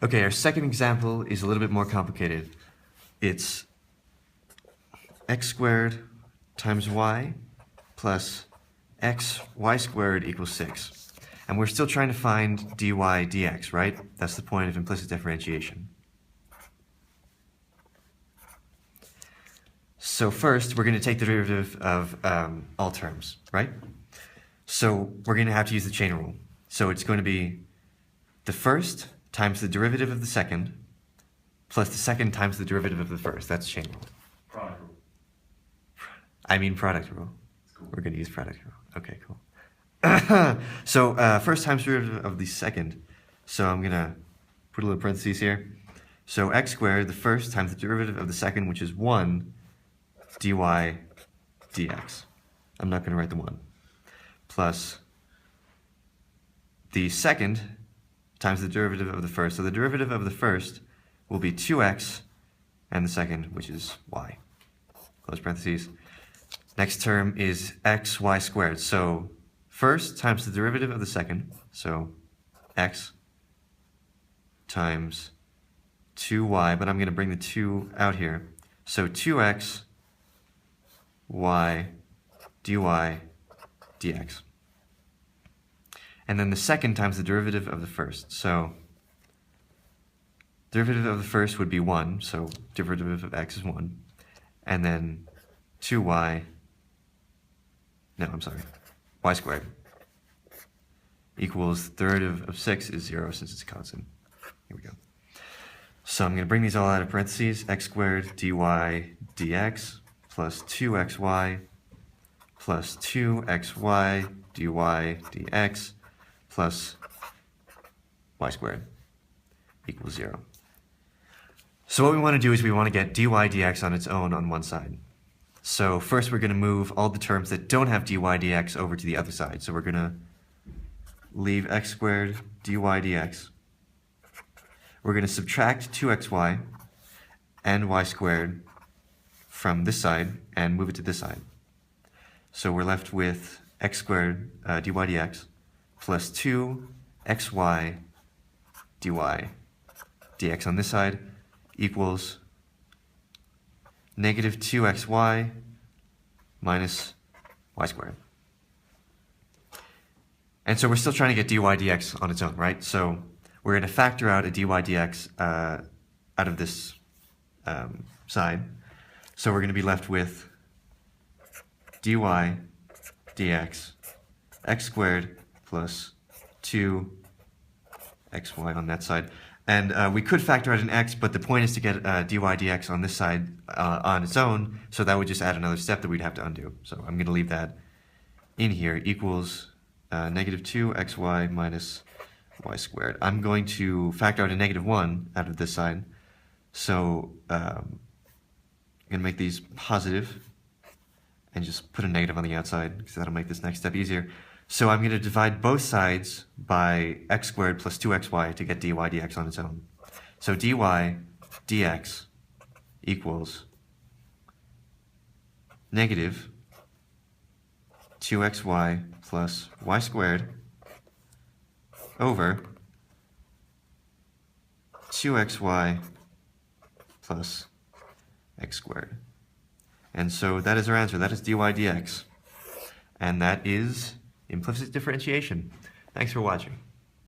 Okay, our second example is a little bit more complicated. It's x squared times y plus y squared equals 6. And we're still trying to find dy dx, right? That's the point of implicit differentiation. So first, we're going to take the derivative of all terms, right? So we're going to have to use the chain rule. So it's going to be the first times the derivative of the second plus the second times the derivative of the first. That's chain rule. Product rule. I mean product rule. Cool. We're going to use product rule. Okay, cool. So first times derivative of the second. So I'm going to put a little parentheses here. So x squared, the first times the derivative of the second, which is 1 dy dx. I'm not going to write the 1. Plus the second times the derivative of the first. So the derivative of the first will be 2x, and the second, which is y. Close parentheses. Next term is xy squared. So first times the derivative of the second, so x times 2y, but I'm going to bring the 2 out here. So 2x y dy dx. And then the second times the derivative of the first. So derivative of the first would be 1, so derivative of x is 1. And then 2y, no, I'm sorry, y squared equals derivative of 6 is 0 since it's a constant. Here we go. So I'm going to bring these all out of parentheses. X squared dy dx plus 2xy plus 2xy dy dx plus y squared equals 0. So what we want to do is we want to get dy dx on its own on one side. So first we're going to move all the terms that don't have dy dx over to the other side. So we're going to leave x squared dy dx. We're going to subtract 2xy and y squared from this side and move it to this side. So we're left with x squared dy dx plus 2xy dy dx on this side equals negative 2xy minus y squared. And so we're still trying to get dy dx on its own, right? So we're going to factor out a dy dx out of this side. So we're going to be left with dy dx x squared plus 2xy on that side. And we could factor out an x, but the point is to get dy dx on this side on its own, so that would just add another step that we'd have to undo. So I'm going to leave that in here, equals negative 2xy minus y squared. I'm going to factor out a negative 1 out of this side, so I'm going to make these positive and just put a negative on the outside, because that'll make this next step easier. So I'm going to divide both sides by x squared plus 2xy to get dy dx on its own. So dy dx equals negative 2xy plus y squared over 2xy plus x squared. And so that is our answer. That is dy dx. And that is implicit differentiation. Thanks for watching.